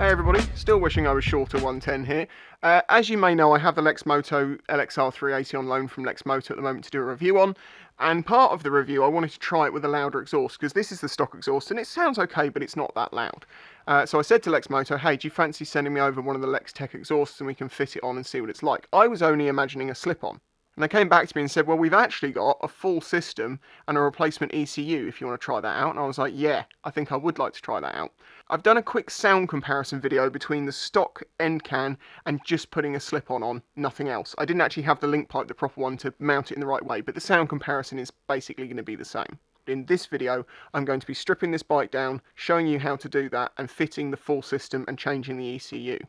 Hey everybody, still wishing I was shorter 110 here. As you may know, I have the Lexmoto LXR380 on loan from Lexmoto at the moment to do a review on, and part of the review I wanted to try it with a louder exhaust, because this is the stock exhaust and it sounds okay but it's not that loud. So I said to Lexmoto, hey, do you fancy sending me over one of the Lextek exhausts and we can fit it on and see what it's like? I was only imagining a slip-on. And they came back to me and said, well, we've actually got a full system and a replacement ECU if you want to try that out. And I was like, yeah, I think I would like to try that out. I've done a quick sound comparison video between the stock end can and just putting a slip-on on, nothing else. I didn't actually have the link pipe, the proper one, to mount it in the right way, but the sound comparison is basically going to be the same. In this video, I'm going to be stripping this bike down, showing you how to do that, and fitting the full system and changing the ECU.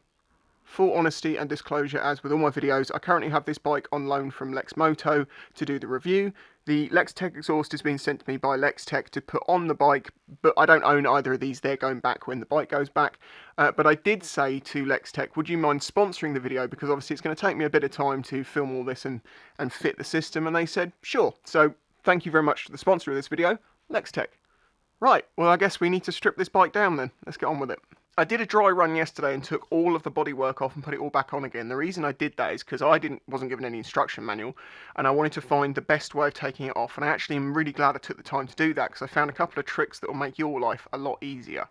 Full honesty and disclosure, as with all my videos, I currently have this bike on loan from Lexmoto to do the review. The Lextek exhaust has been sent to me by Lextek to put on the bike, but I don't own either of these. They're going back when the bike goes back. But I did say to Lextek, would you mind sponsoring the video, because obviously it's going to take me a bit of time to film all this and fit the system, and they said sure. So thank you very much to the sponsor of this video, Lextek. Right, well I guess we need to strip this bike down then. Let's get on with it. I did a dry run yesterday and took all of the bodywork off and put it all back on again. The reason I did that is because I wasn't given any instruction manual, and I wanted to find the best way of taking it off, and I actually am really glad I took the time to do that, because I found a couple of tricks that will make your life a lot easier.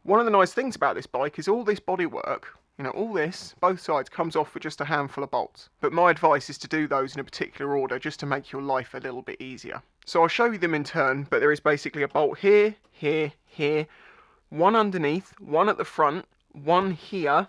One of the nice things about this bike is all this bodywork, you know, all this, both sides, comes off with just a handful of bolts. But my advice is to do those in a particular order just to make your life a little bit easier. So I'll show you them in turn, but there is basically a bolt here, here, here, one underneath, one at the front, one here,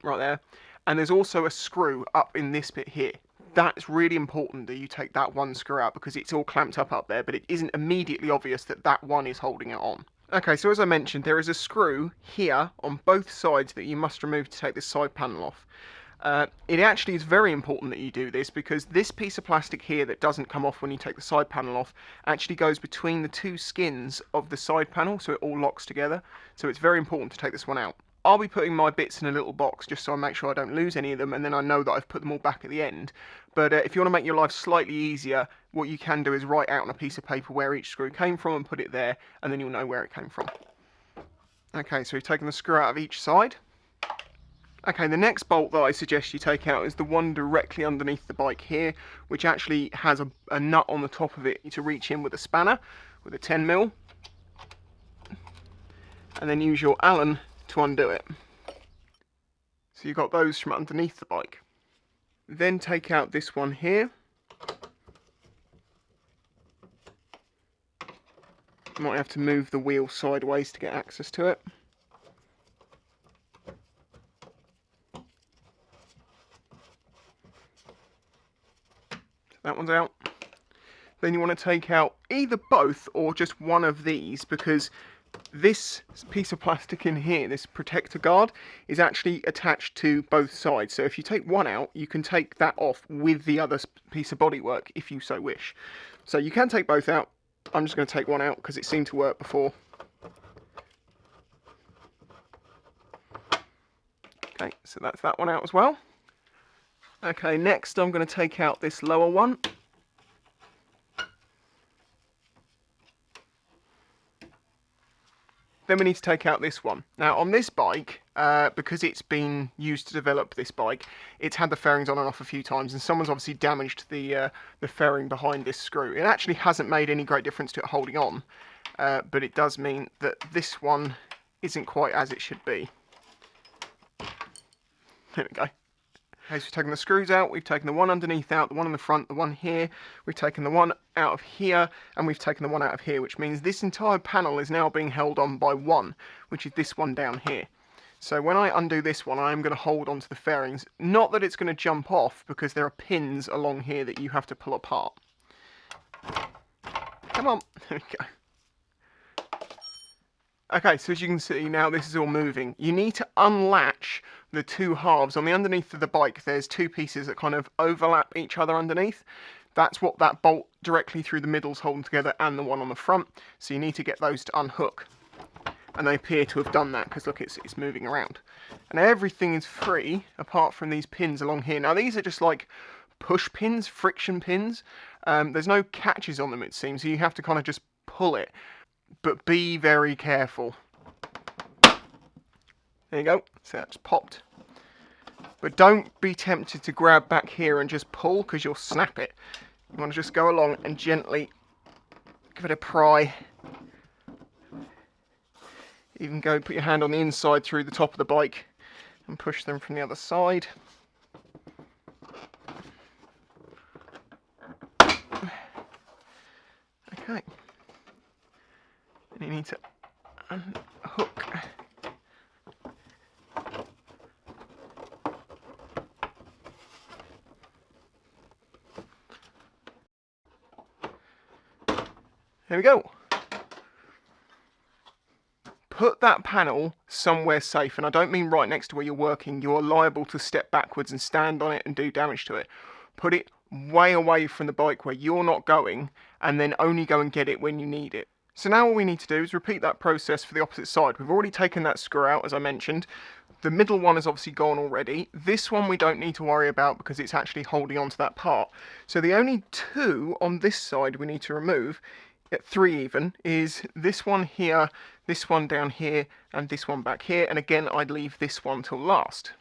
right there, and there's also a screw up in this bit here. That's really important that you take that one screw out, because it's all clamped up there, but it isn't immediately obvious that that one is holding it on. Okay, so as I mentioned, there is a screw here on both sides that you must remove to take this side panel off. It actually is very important that you do this, because this piece of plastic here that doesn't come off when you take the side panel off actually goes between the two skins of the side panel, so it all locks together. So it's very important to take this one out. I'll be putting my bits in a little box just so I make sure I don't lose any of them, and then I know that I've put them all back at the end. But if you want to make your life slightly easier, what you can do is write out on a piece of paper where each screw came from and put it there, and then you'll know where it came from. Okay, so we've taken the screw out of each side. Okay, the next bolt that I suggest you take out is the one directly underneath the bike here, which actually has a nut on the top of it to reach in with a spanner, with a 10mm, and then use your Allen to undo it. So you've got those from underneath the bike. Then take out this one here. You might have to move the wheel sideways to get access to it. That one's out. Then you want to take out either both or just one of these, because this piece of plastic in here, this protector guard, is actually attached to both sides. So if you take one out, you can take that off with the other piece of bodywork if you so wish. So you can take both out. I'm just going to take one out because it seemed to work before. Okay, so that's that one out as well. Okay, next I'm going to take out this lower one. Then we need to take out this one. Now on this bike, because it's been used to develop this bike, it's had the fairings on and off a few times, and someone's obviously damaged the fairing behind this screw. It actually hasn't made any great difference to it holding on, but it does mean that this one isn't quite as it should be. There we go. Okay, so we've taken the screws out, we've taken the one underneath out, the one in the front, the one here, we've taken the one out of here, and we've taken the one out of here, which means this entire panel is now being held on by one, which is this one down here. So when I undo this one, I am going to hold onto the fairings. Not that it's going to jump off, because there are pins along here that you have to pull apart. Come on, there we go. Okay, so as you can see now, this is all moving. You need to unlatch the two halves. On the underneath of the bike, there's two pieces that kind of overlap each other underneath. That's what that bolt directly through the middle is holding together, and the one on the front. So you need to get those to unhook. And they appear to have done that, because look, it's moving around. And everything is free, apart from these pins along here. Now these are just like push pins, friction pins. There's no catches on them, it seems, so you have to kind of just pull it. But be very careful. There you go, so that's popped. But don't be tempted to grab back here and just pull, because you'll snap it. You want to just go along and gently give it a pry. Even go put your hand on the inside through the top of the bike and push them from the other side. Okay. And you need to unhook. There we go. Put that panel somewhere safe, and I don't mean right next to where you're working. You're liable to step backwards and stand on it and do damage to it. Put it way away from the bike where you're not going, and then only go and get it when you need it. So now all we need to do is repeat that process for the opposite side. We've already taken that screw out, as I mentioned. The middle one is obviously gone already. This one we don't need to worry about because it's actually holding onto that part. So the only two on this side we need to remove, three even, is this one here, this one down here, and this one back here. And again, I'd leave this one till last.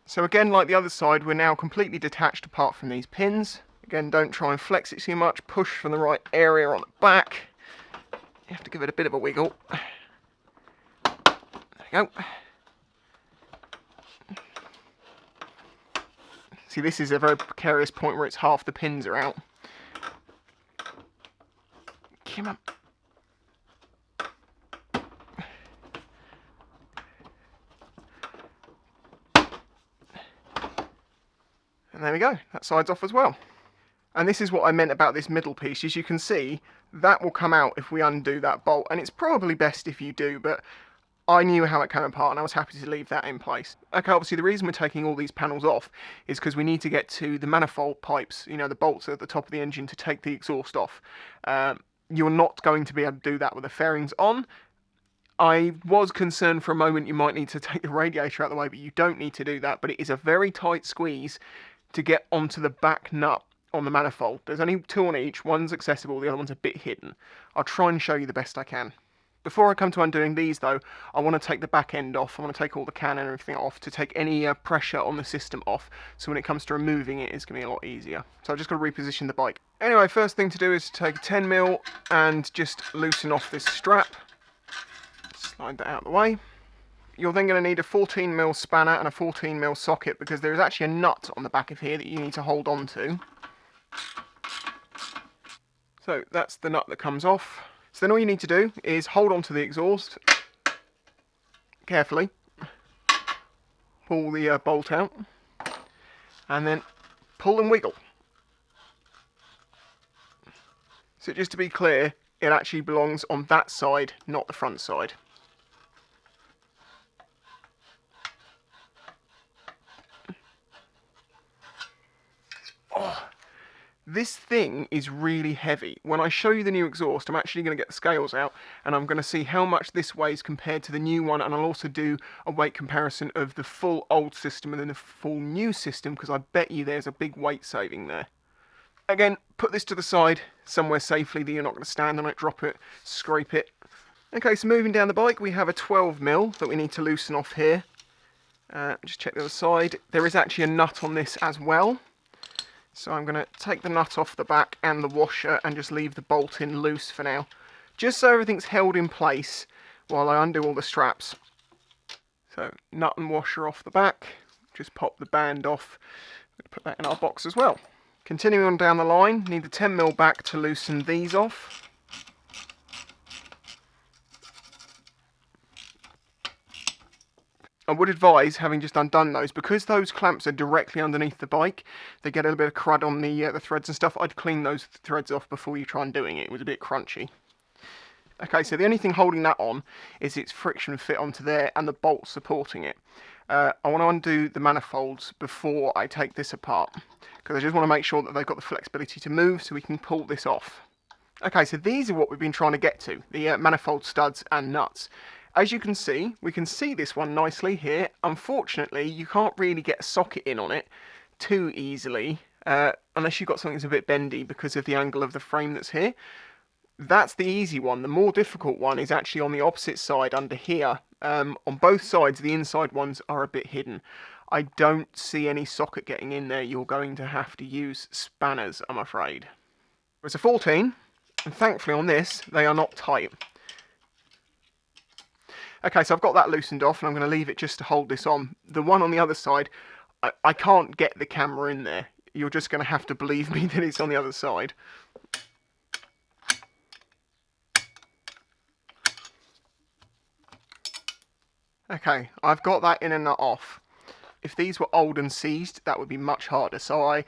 So again, like the other side, we're now completely detached apart from these pins. Again, don't try and flex it too much. Push from the right area on the back. You have to give it a bit of a wiggle. There we go. See, this is a very precarious point where it's half the pins are out. Come on. And there we go, that side's off as well. And this is what I meant about this middle piece. As you can see, that will come out if we undo that bolt, and it's probably best if you do, but I knew how it came apart and I was happy to leave that in place. Okay, obviously the reason we're taking all these panels off is because we need to get to the manifold pipes, you know, the bolts at the top of the engine to take the exhaust off. You're not going to be able to do that with the fairings on. I was concerned for a moment you might need to take the radiator out of the way, but you don't need to do that. But it is a very tight squeeze to get onto the back nut on the manifold. There's only two on each, one's accessible, the other one's a bit hidden. I'll try and show you the best I can. Before I come to undoing these though, I want to take the back end off. I want to take all the can and everything off to take any pressure on the system off, so when it comes to removing it, it's going to be a lot easier. So I've just got to reposition the bike. Anyway, first thing to do is to take a 10mm and just loosen off this strap. Slide that out of the way. You're then going to need a 14mm spanner and a 14mm socket, because there is actually a nut on the back of here that you need to hold on to. So that's the nut that comes off. So then all you need to do is hold on to the exhaust carefully, pull the bolt out, and then pull and wiggle. So just to be clear, it actually belongs on that side, not the front side. Oh. This thing is really heavy. When I show you the new exhaust, I'm actually going to get the scales out and I'm going to see how much this weighs compared to the new one, and I'll also do a weight comparison of the full old system and then the full new system, because I bet you there's a big weight saving there. Again, put this to the side somewhere safely that you're not going to stand on it, drop it, scrape it. Okay, so moving down the bike, we have a 12mm that we need to loosen off here. Just check the other side. There is actually a nut on this as well. So I'm going to take the nut off the back and the washer and just leave the bolt in loose for now, just so everything's held in place while I undo all the straps. So nut and washer off the back, just pop the band off, put that in our box as well. Continuing on down the line, need the 10mm back to loosen these off. I would advise, having just undone those, because those clamps are directly underneath the bike, they get a little bit of crud on the threads and stuff. I'd clean those threads off before you try and doing it. It was a bit crunchy. Okay, so the only thing holding that on is its friction fit onto there and the bolt supporting it. I want to undo the manifolds before I take this apart, because I just want to make sure that they've got the flexibility to move so we can pull this off. Okay, so these are what we've been trying to get to, the manifold studs and nuts. As you can see, we can see this one nicely here. Unfortunately, you can't really get a socket in on it too easily. unless you've got something that's a bit bendy because of the angle of the frame that's here. That's the easy one. The more difficult one is actually on the opposite side under here. On both sides, the inside ones are a bit hidden. I don't see any socket getting in there. You're going to have to use spanners, I'm afraid. It's a 14, and thankfully on this, they are not tight. Okay, so I've got that loosened off, and I'm going to leave it just to hold this on. The one on the other side, I can't get the camera in there. You're just going to have to believe me that it's on the other side. Okay, I've got that in and that off. If these were old and seized, that would be much harder. So I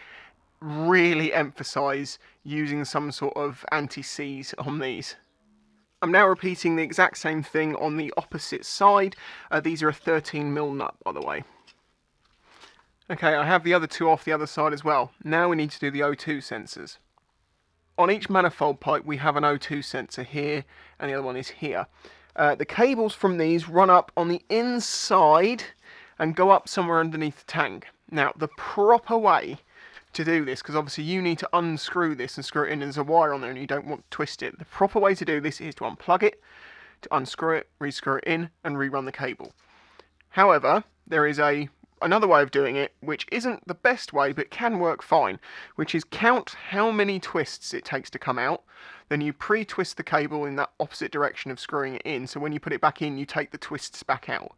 really emphasise using some sort of anti-seize on these. I'm now repeating the exact same thing on the opposite side. These are a 13mm nut, by the way. Okay, I have the other two off the other side as well. Now we need to do the O2 sensors. On each manifold pipe we have an O2 sensor here, and the other one is here. The cables from these run up on the inside and go up somewhere underneath the tank. Now, the proper way to do this, because obviously you need to unscrew this and screw it in, and there's a wire on there and you don't want to twist it. The proper way to do this is to unplug it, to unscrew it, re-screw it in, and rerun the cable. However, there is another way of doing it, which isn't the best way, but can work fine, which is count how many twists it takes to come out, then you pre-twist the cable in that opposite direction of screwing it in, so when you put it back in, you take the twists back out.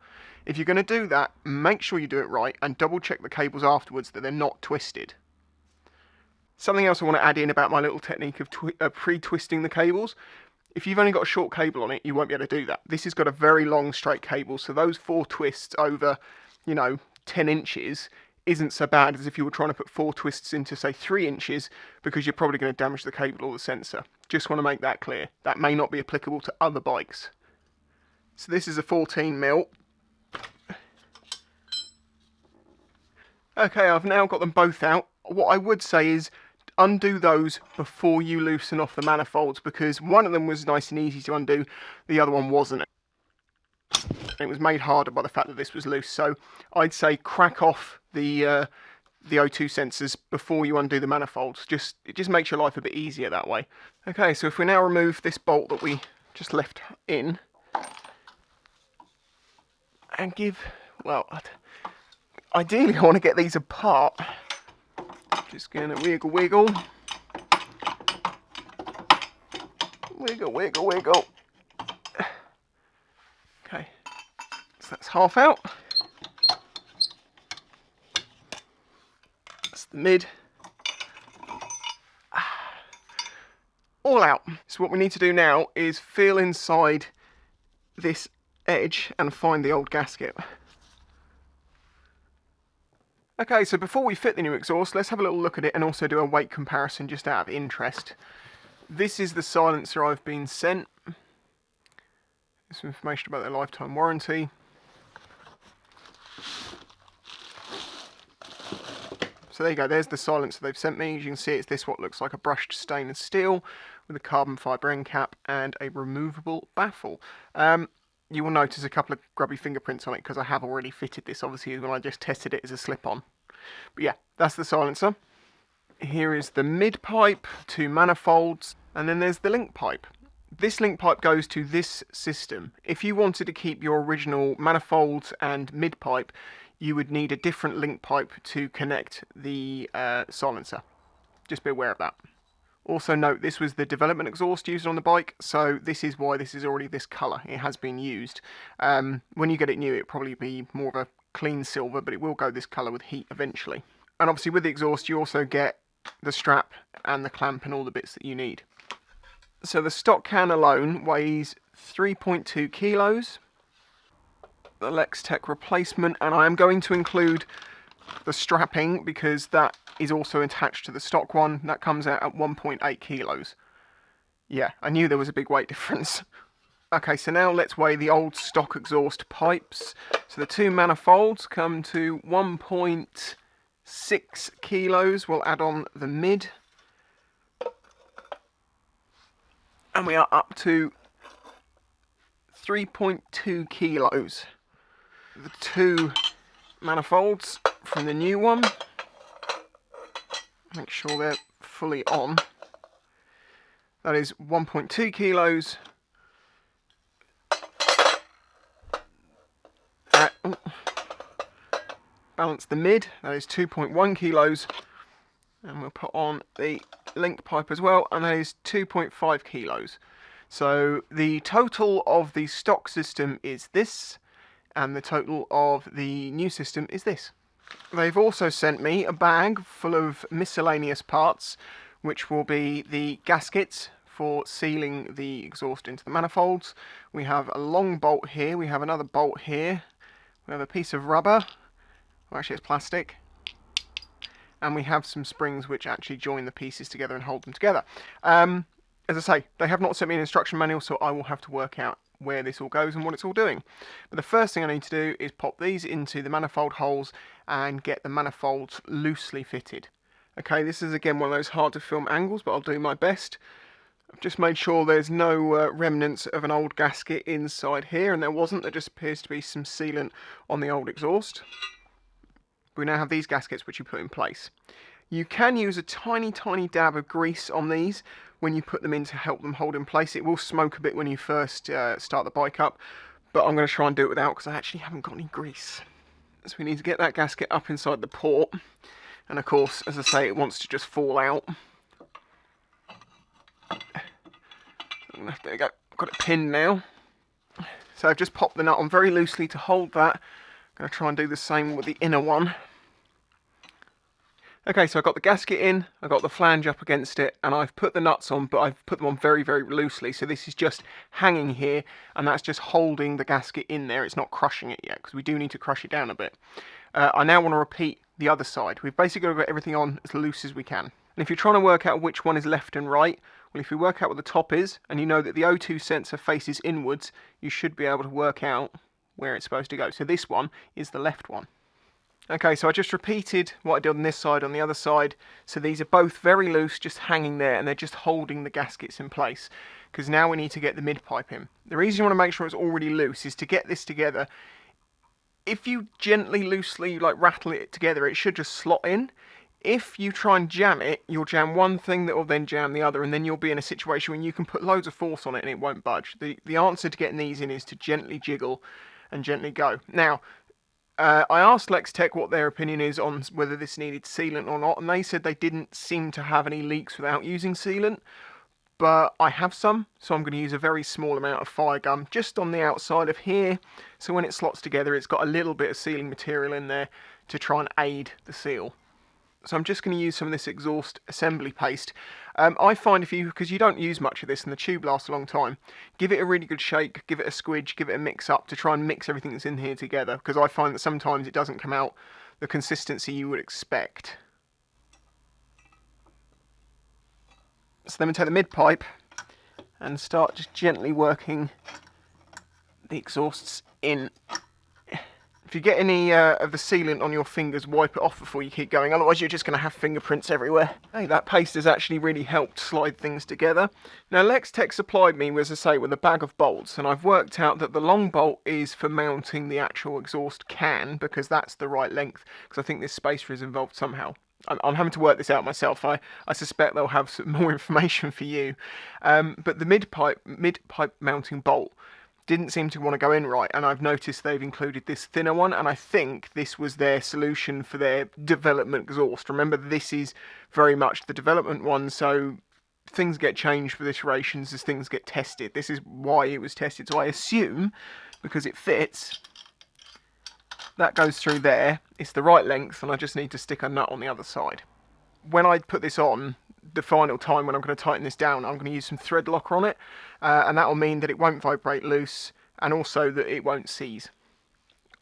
If you're going to do that, make sure you do it right, and double check the cables afterwards that they're not twisted. Something else I want to add in about my little technique of pre-twisting the cables. If you've only got a short cable on it, you won't be able to do that. This has got a very long straight cable, so those 4 twists over, 10 inches isn't so bad as if you were trying to put 4 twists into, say, 3 inches, because you're probably going to damage the cable or the sensor. Just want to make that clear. That may not be applicable to other bikes. So this is a 14mm. Okay, I've now got them both out. What I would say is undo those before you loosen off the manifolds, because one of them was nice and easy to undo, the other one wasn't. It was made harder by the fact that this was loose, so I'd say crack off the O2 sensors before you undo the manifolds. It just makes your life a bit easier that way. Okay, so if we now remove this bolt that we just left in, and ideally I want to get these apart. Just gonna wiggle, wiggle. Wiggle, wiggle, wiggle. Okay, so that's half out. That's the mid. All out. So what we need to do now is feel inside this edge and find the old gasket. Okay, so before we fit the new exhaust, let's have a little look at it and also do a weight comparison just out of interest. This is the silencer I've been sent. There's some information about their lifetime warranty. So there you go, there's the silencer they've sent me. As you can see, it's this what looks like a brushed stainless steel with a carbon fibre end cap and a removable baffle. You will notice a couple of grubby fingerprints on it because I have already fitted this, obviously, when I just tested it as a slip-on. But yeah, that's the silencer. Here is the mid pipe, 2 manifolds, and then there's the link pipe. This link pipe goes to this system. If you wanted to keep your original manifolds and mid pipe, you would need a different link pipe to connect the silencer. Just be aware of that. Also note, this was the development exhaust used on the bike, so this is why this is already this colour. It has been used. When you get it new, it'll probably be more of a clean silver, but it will go this colour with heat eventually. And obviously with the exhaust, you also get the strap and the clamp and all the bits that you need. So the stock can alone weighs 3.2 kilos. The Lextek replacement, and I am going to include the strapping because that is also attached to the stock one. That comes out at 1.8 kilos. Yeah, I knew there was a big weight difference. Okay, so now let's weigh the old stock exhaust pipes. So the 2 manifolds come to 1.6 kilos. We'll add on the mid. And we are up to 3.2 kilos. The 2 manifolds from the new one. Make sure they're fully on. That is 1.2 kilos. Balance the mid, that is 2.1 kilos. And we'll put on the link pipe as well, and that is 2.5 kilos. So the total of the stock system is this, and the total of the new system is this. They've also sent me a bag full of miscellaneous parts, which will be the gaskets for sealing the exhaust into the manifolds. We have a long bolt here, we have another bolt here, we have a piece of rubber, well actually it's plastic, and we have some springs which actually join the pieces together and hold them together. As I say, they have not sent me an instruction manual, so I will have to work out where this all goes and what it's all doing. But the first thing I need to do is pop these into the manifold holes and get the manifolds loosely fitted. Okay, this is again one of those hard to film angles, but I'll do my best. I've just made sure there's no remnants of an old gasket inside here, and there wasn't. There just appears to be some sealant on the old exhaust. We now have these gaskets which you put in place. You can use a tiny dab of grease on these when you put them in to help them hold in place. It will smoke a bit when you first start the bike up, but I'm going to try and do it without because I actually haven't got any grease. So we need to get that gasket up inside the port, and of course, as I say, it wants to just fall out. There we go, I've got it pinned now. So I've just popped the nut on very loosely to hold that. I'm going to try and do the same with the inner one. Okay, so I've got the gasket in, I've got the flange up against it, and I've put the nuts on, but I've put them on very loosely. So this is just hanging here, and that's just holding the gasket in there. It's not crushing it yet, because we do need to crush it down a bit. I now want to repeat the other side. We've basically got everything on as loose as we can. And if you're trying to work out which one is left and right, well, if you work out what the top is, and you know that the O2 sensor faces inwards, you should be able to work out where it's supposed to go. So this one is the left one. Okay, so I just repeated what I did on this side on the other side. So these are both very loose, just hanging there, and they're just holding the gaskets in place. Because now we need to get the mid pipe in. The reason you want to make sure it's already loose is to get this together. If you gently, loosely, like rattle it together, it should just slot in. If you try and jam it, you'll jam one thing that will then jam the other, and then you'll be in a situation where you can put loads of force on it and it won't budge. The answer to getting these in is to gently jiggle and gently go. Now, I asked Lextek what their opinion is on whether this needed sealant or not, and they said they didn't seem to have any leaks without using sealant, but I have some, so I'm going to use a very small amount of fire gum just on the outside of here, so when it slots together it's got a little bit of sealing material in there to try and aid the seal. So I'm just going to use some of this exhaust assembly paste. I find because you don't use much of this and the tube lasts a long time, give it a really good shake, give it a squidge, give it a mix up to try and mix everything that's in here together, because I find that sometimes it doesn't come out the consistency you would expect. So then we take the mid pipe and start just gently working the exhausts in. If you get any of the sealant on your fingers, wipe it off before you keep going, otherwise you're just going to have fingerprints everywhere. Hey, that paste has actually really helped slide things together. Now Lextek supplied me, as I say, with a bag of bolts, and I've worked out that the long bolt is for mounting the actual exhaust can, because that's the right length, because I think this spacer is involved somehow. I'm having to work this out myself. I suspect they'll have some more information for you. But the mid pipe mounting bolt didn't seem to want to go in right, and I've noticed they've included this thinner one, and I think this was their solution for their development exhaust. Remember, this is very much the development one, so things get changed with iterations as things get tested. This is why it was tested, so I assume, because it fits, that goes through there, it's the right length, and I just need to stick a nut on the other side. When I put this on, the final time when I'm going to tighten this down, I'm going to use some thread locker on it, and that will mean that it won't vibrate loose, and also that it won't seize.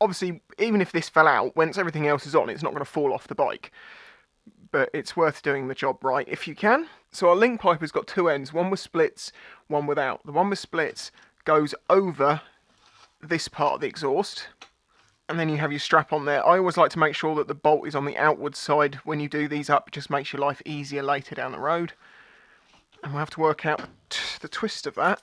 Obviously, even if this fell out, once everything else is on, it's not going to fall off the bike, but it's worth doing the job right if you can. So our link pipe has got two ends, one with splits, one without. The one with splits goes over this part of the exhaust, and then you have your strap on there. I always like to make sure that the bolt is on the outward side when you do these up. It just makes your life easier later down the road. And we'll have to work out the twist of that.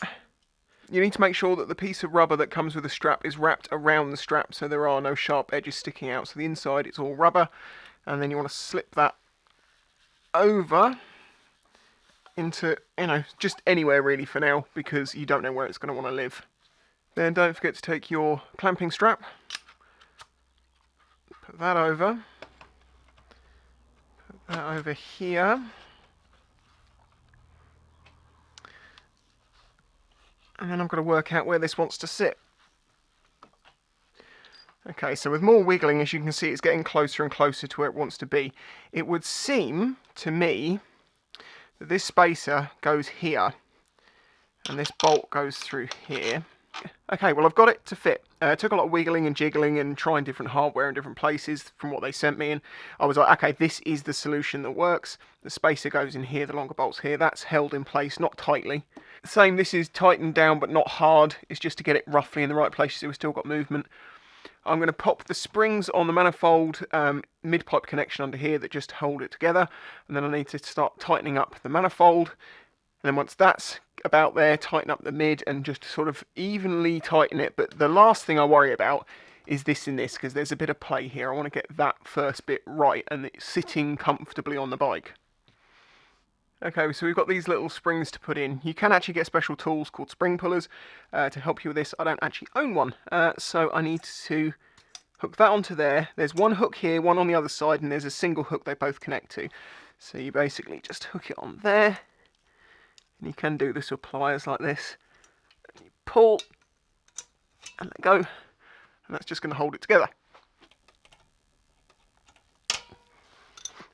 You need to make sure that the piece of rubber that comes with the strap is wrapped around the strap so there are no sharp edges sticking out. So the inside, it's all rubber. And then you want to slip that over into, you know, just anywhere really for now, because you don't know where it's going to want to live. Then don't forget to take your clamping strap, put that over here, and then I'm going to work out where this wants to sit. Okay, so with more wiggling, as you can see, it's getting closer and closer to where it wants to be. It would seem to me that this spacer goes here, and this bolt goes through here. Okay, well, I've got it to fit. It took a lot of wiggling and jiggling and trying different hardware in different places from what they sent me, and I was like, okay, this is the solution that works. The spacer goes in here, the longer bolt's here. That's held in place, not tightly. Same, this is tightened down but not hard. It's just to get it roughly in the right place so we've still got movement. I'm going to pop the springs on the manifold mid-pipe connection under here that just hold it together, and then I need to start tightening up the manifold, and then once that's about there, tighten up the mid and just sort of evenly tighten it. But the last thing I worry about is this and this, because there's a bit of play here. I want to get that first bit right and it's sitting comfortably on the bike. Okay, so we've got these little springs to put in. You can actually get special tools called spring pullers to help you with this. I don't actually own one, so I need to hook that onto there. There's one hook here, one on the other side, and there's a single hook they both connect to. So you basically just hook it on there, and you can do this with pliers like this. And you pull, and let go, and that's just going to hold it together.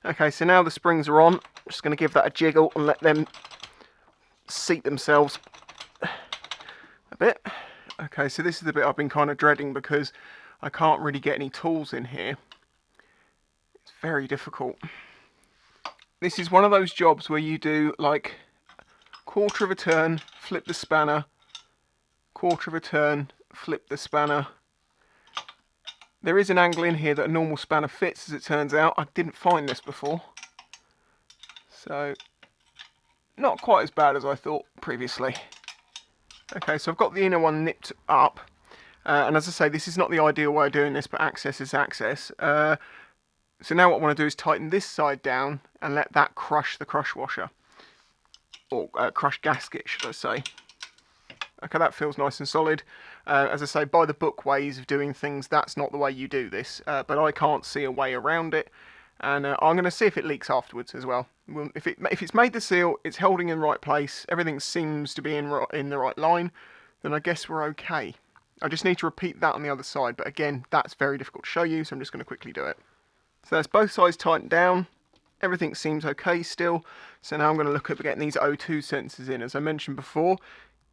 Okay, so now the springs are on. I'm just going to give that a jiggle and let them seat themselves a bit. Okay, so this is the bit I've been kind of dreading because I can't really get any tools in here. It's very difficult. This is one of those jobs where you do like quarter of a turn, flip the spanner, quarter of a turn, flip the spanner. There is an angle in here that a normal spanner fits, as it turns out. I didn't find this before. So, not quite as bad as I thought previously. Okay, so I've got the inner one nipped up. And as I say, this is not the ideal way of doing this, but access is access. So now what I want to do is tighten this side down and let that crush the crush washer. Or crush gasket, should I say. Okay, that feels nice and solid. As I say, by the book ways of doing things, that's not the way you do this. But I can't see a way around it. And I'm going to see if it leaks afterwards as well. If it's made the seal, it's holding in the right place, everything seems to be in the right line, then I guess we're okay. I just need to repeat that on the other side. But again, that's very difficult to show you, so I'm just going to quickly do it. So that's both sides tightened down. Everything seems okay still. So now I'm going to look at getting these O2 sensors in. As I mentioned before,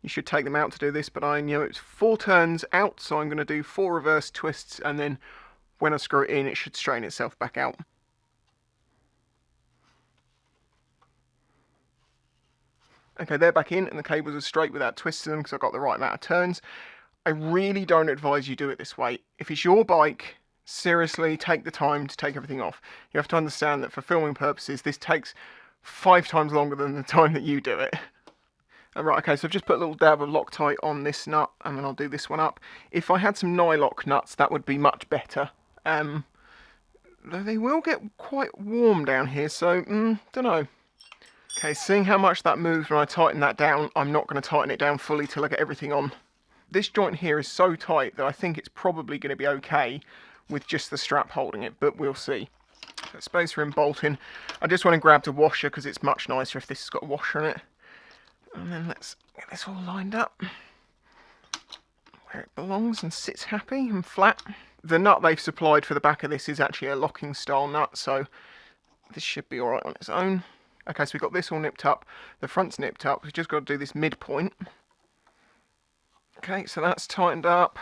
you should take them out to do this, but I know it's 4 turns out, so I'm going to do 4 reverse twists, and then when I screw it in, it should straighten itself back out. Okay, they're back in, and the cables are straight without twisting them because I've got the right amount of turns. I really don't advise you do it this way. If it's your bike, seriously, take the time to take everything off. You have to understand that for filming purposes, this takes 5 times longer than the time that you do it. Right, okay, so I've just put a little dab of Loctite on this nut, and then I'll do this one up. If I had some Nylock nuts, that would be much better. Though they will get quite warm down here, so, don't know. Okay, seeing how much that moves when I tighten that down, I'm not going to tighten it down fully till I get everything on. This joint here is so tight that I think it's probably going to be okay with just the strap holding it, but we'll see. So spacer in bolting. I just went and grabbed a washer because it's much nicer if this has got a washer in it. And then let's get this all lined up where it belongs and sits happy and flat. The nut they've supplied for the back of this is actually a locking style nut, so this should be alright on its own. Okay, so we've got this all nipped up, the front's nipped up, we've just got to do this midpoint. Okay, so that's tightened up.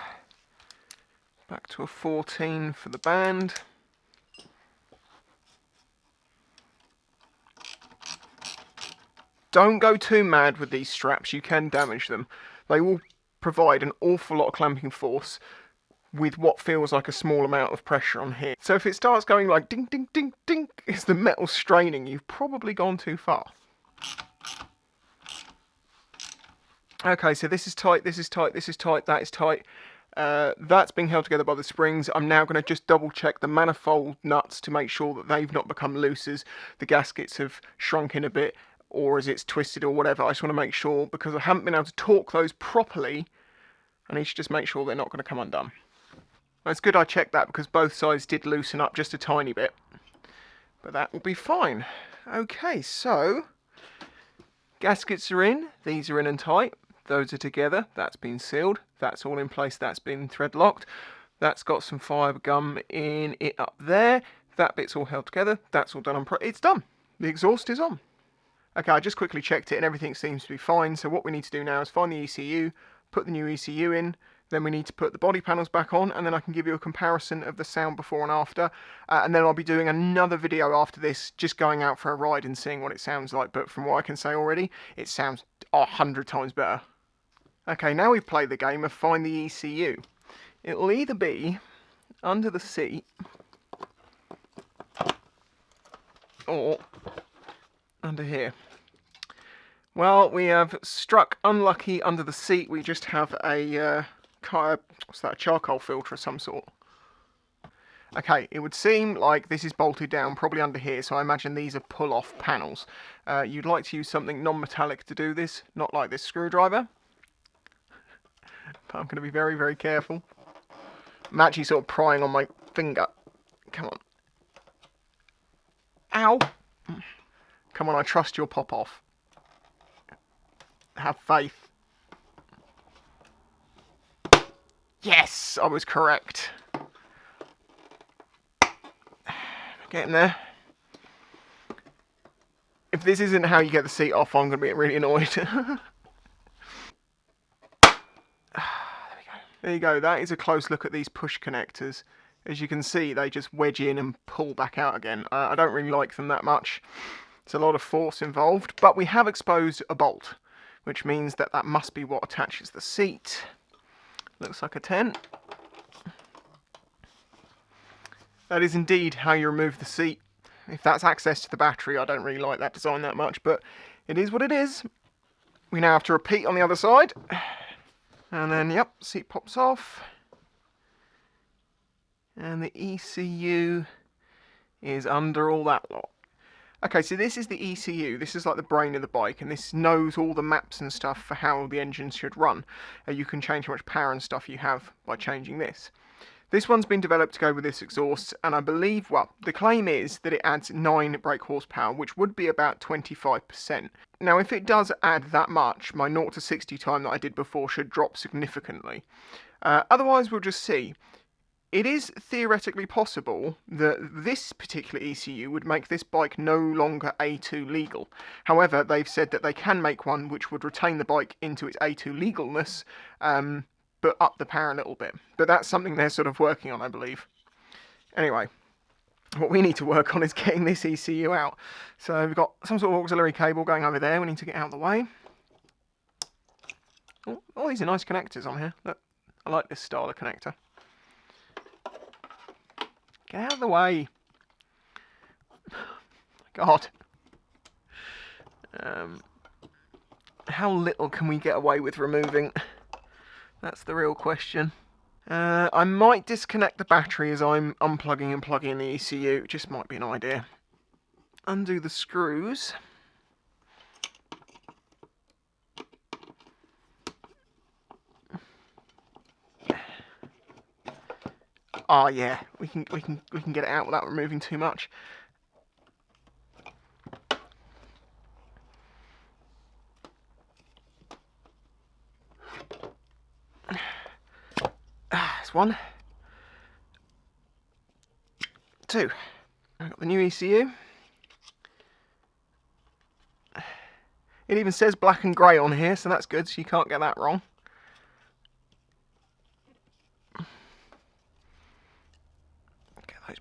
Back to a 14 for the band. Don't go too mad with these straps, you can damage them. They will provide an awful lot of clamping force with what feels like a small amount of pressure on here. So if it starts going like ding, ding, ding, ding, it's the metal straining, you've probably gone too far. Okay, so this is tight, this is tight, this is tight, that is tight. That's being held together by the springs. I'm now going to just double check the manifold nuts to make sure that they've not become loose as the gaskets have shrunk in a bit, or as it's twisted or whatever. I just want to make sure, because I haven't been able to torque those properly, I need to just make sure they're not going to come undone. Well, it's good I checked that, because both sides did loosen up just a tiny bit. But that will be fine. Okay, so gaskets are in, these are in and tight, those are together, that's been sealed, that's all in place, that's been thread locked, that's got some fibre gum in it up there, that bit's all held together, that's all done, it's done, the exhaust is on. Okay, I just quickly checked it and everything seems to be fine, so what we need to do now is find the ECU, put the new ECU in, then we need to put the body panels back on, and then I can give you a comparison of the sound before and after, and then I'll be doing another video after this, just going out for a ride and seeing what it sounds like, but from what I can say already, it sounds 100 times better. Okay, now we've played the game of find the ECU. It'll either be under the seat, or under here. Well, we have struck unlucky under the seat. We just have a what's that, a charcoal filter of some sort. Okay, it would seem like this is bolted down probably under here, so I imagine these are pull-off panels. You'd like to use something non-metallic to do this, not like this screwdriver. But I'm going to be very, very careful. I'm actually sort of prying on my finger. Come on. Ow! Come on, I trust you'll pop off. Have faith. Yes, I was correct. Getting there. If this isn't how you get the seat off, I'm going to be really annoyed. There you go, that is a close look at these push connectors. As you can see, they just wedge in and pull back out again. I don't really like them that much. There's a lot of force involved, but we have exposed a bolt, which means that that must be what attaches the seat. Looks like a 10. That is indeed how you remove the seat. If that's access to the battery, I don't really like that design that much, but it is what it is. We now have to repeat on the other side. And then, yep, seat pops off. And the ECU is under all that lot. Okay, so this is the ECU. This is like the brain of the bike, and this knows all the maps and stuff for how the engine should run. You can change how much power and stuff you have by changing this. This one's been developed to go with this exhaust, and I believe, well, the claim is that it adds 9 brake horsepower, which would be about 25%. Now, if it does add that much, my 0 to 60 time that I did before should drop significantly. Otherwise, we'll just see. It is theoretically possible that this particular ECU would make this bike no longer A2 legal. However, they've said that they can make one which would retain the bike into its A2 legalness, but up the power a little bit. But that's something they're sort of working on, I believe. Anyway, what we need to work on is getting this ECU out. So we've got some sort of auxiliary cable going over there. We need to get out of the way. Oh, these are nice connectors on here. Look, I like this style of connector. Get out of the way. God. How little can we get away with removing? That's the real question. I might disconnect the battery as I'm unplugging and plugging in the ECU. It just might be an idea. Undo the screws. Oh yeah, we can get it out without removing too much. That's 1. 2. I've got the new ECU. It even says black and grey on here, so that's good, so you can't get that wrong. Get those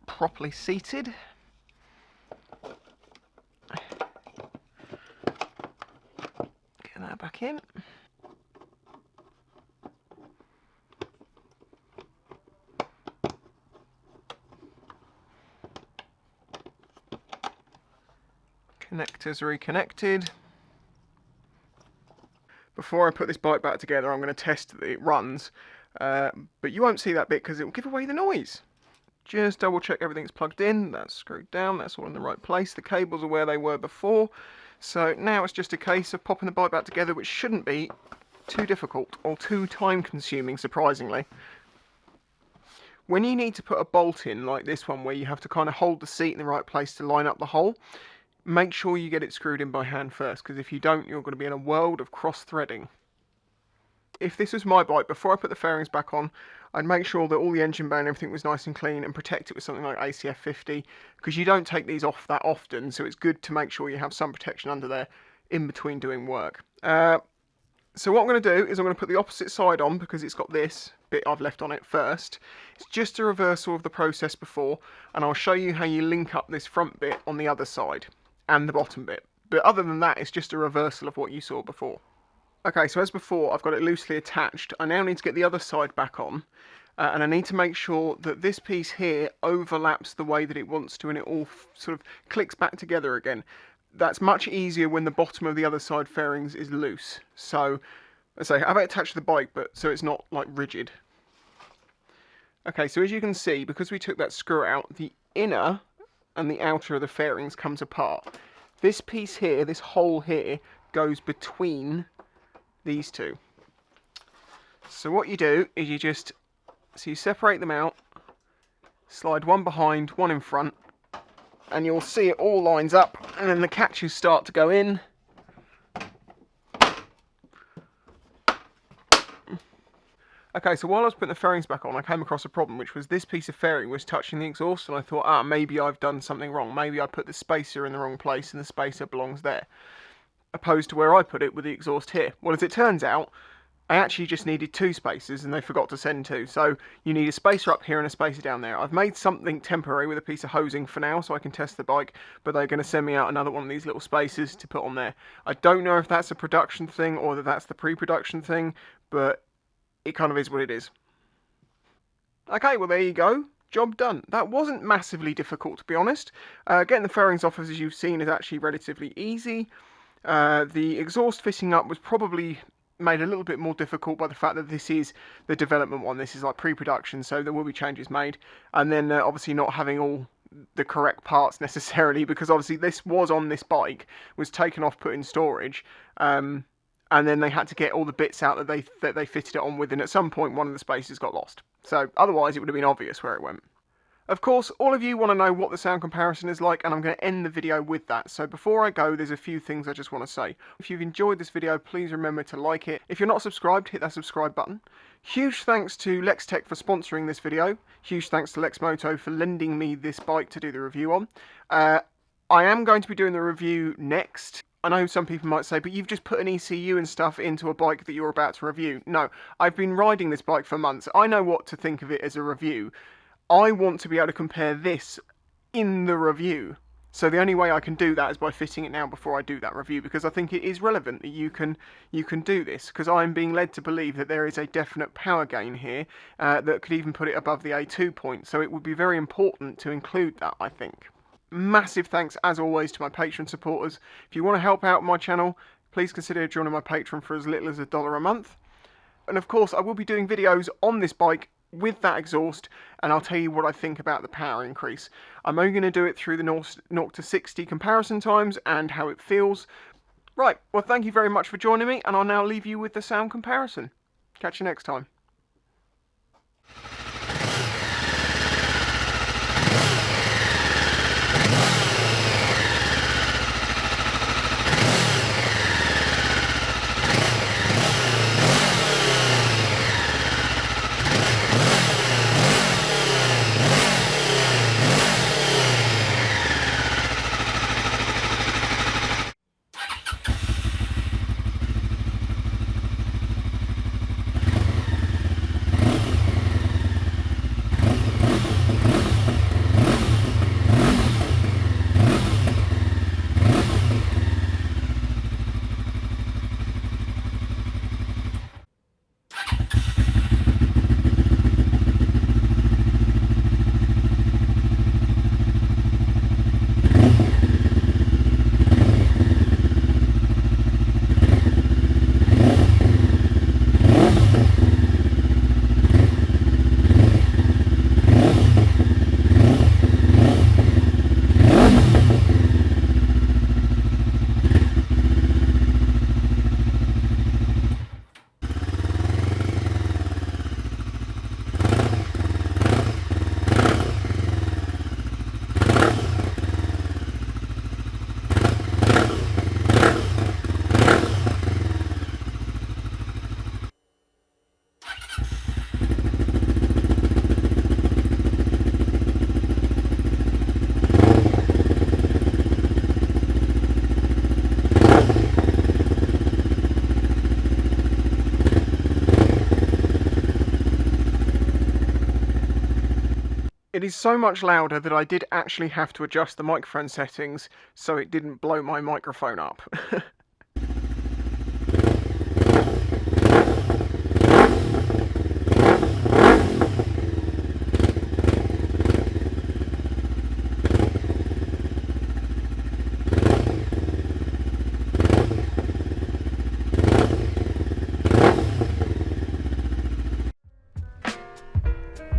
properly seated. Get that back in. Connectors reconnected. before I put this bike back together, I'm going to test that it runs. But you won't see that bit because it will give away the noise. Just double check everything's plugged in, that's screwed down, that's all in the right place. The cables are where they were before. So now it's just a case of popping the bike back together, which shouldn't be too difficult or too time consuming, surprisingly. When you need to put a bolt in like this one, where you have to kind of hold the seat in the right place to line up the hole, make sure you get it screwed in by hand first, because if you don't, you're going to be in a world of cross-threading. If this was my bike, before I put the fairings back on, I'd make sure that all the engine bay and everything was nice and clean and protect it with something like ACF 50, because you don't take these off that often, so it's good to make sure you have some protection under there in between doing work. So what I'm going to do is I'm going to put the opposite side on, because it's got this bit I've left on it first. It's just a reversal of the process before, and I'll show you how you link up this front bit on the other side and the bottom bit. But other than that, it's just a reversal of what you saw before. Okay, so as before, I've got it loosely attached. I now need to get the other side back on, and I need to make sure that this piece here overlaps the way that it wants to, and it all sort of clicks back together again. That's much easier when the bottom of the other side fairings is loose. So, let's say, I have it attached to the bike, but so it's not like rigid. Okay, so as you can see, because we took that screw out, the inner and the outer of the fairings comes apart. This piece here, this hole here, goes between these two. So what you do is you separate them out, slide one behind, one in front, and you'll see it all lines up, and then the catches start to go in. Okay, so while I was putting the fairings back on, I came across a problem, which was this piece of fairing was touching the exhaust, and I thought, maybe I've done something wrong. Maybe I put the spacer in the wrong place, and the spacer belongs there, opposed to where I put it with the exhaust here. Well, as it turns out, I actually just needed two spacers, and they forgot to send two. So you need a spacer up here and a spacer down there. I've made something temporary with a piece of hosing for now, so I can test the bike, but they're going to send me out another one of these little spacers to put on there. I don't know if that's a production thing or that that's the pre-production thing, but it kind of is what it is. Okay, well there you go. Job done. That wasn't massively difficult, to be honest. Getting the fairings off, as you've seen, is actually relatively easy. The exhaust fitting up was probably made a little bit more difficult by the fact that this is the development one. This is like pre-production, so there will be changes made. And then obviously not having all the correct parts necessarily, because obviously this was on this bike, was taken off, put in storage, and then they had to get all the bits out that they fitted it on with, and at some point one of the spaces got lost. So otherwise it would have been obvious where it went. Of course, all of you want to know what the sound comparison is like, and I'm going to end the video with that. So before I go, there's a few things I just want to say. If you've enjoyed this video, please remember to like it. If you're not subscribed, hit that subscribe button. Huge thanks to Lextek for sponsoring this video. Huge thanks to Lexmoto for lending me this bike to do the review on. I am going to be doing the review next. I know some people might say, but you've just put an ECU and stuff into a bike that you're about to review. No, I've been riding this bike for months. I know what to think of it as a review. I want to be able to compare this in the review. So the only way I can do that is by fitting it now before I do that review, because I think it is relevant that you can do this, because I'm being led to believe that there is a definite power gain here that could even put it above the A2 point. So it would be very important to include that, I think. Massive thanks, as always, to my Patreon supporters. If you want to help out my channel, please consider joining my Patreon for as little as $1 a month. And of course, I will be doing videos on this bike with that exhaust, and I'll tell you what I think about the power increase. I'm only going to do it through the 0 to 60 comparison times and how it feels. Right, well thank you very much for joining me, and I'll now leave you with the sound comparison. Catch you next time. is so much louder that I did actually have to adjust the microphone settings so it didn't blow my microphone up.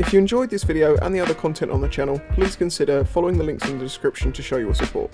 If you enjoyed this video and the other content on the channel, please consider following the links in the description to show your support.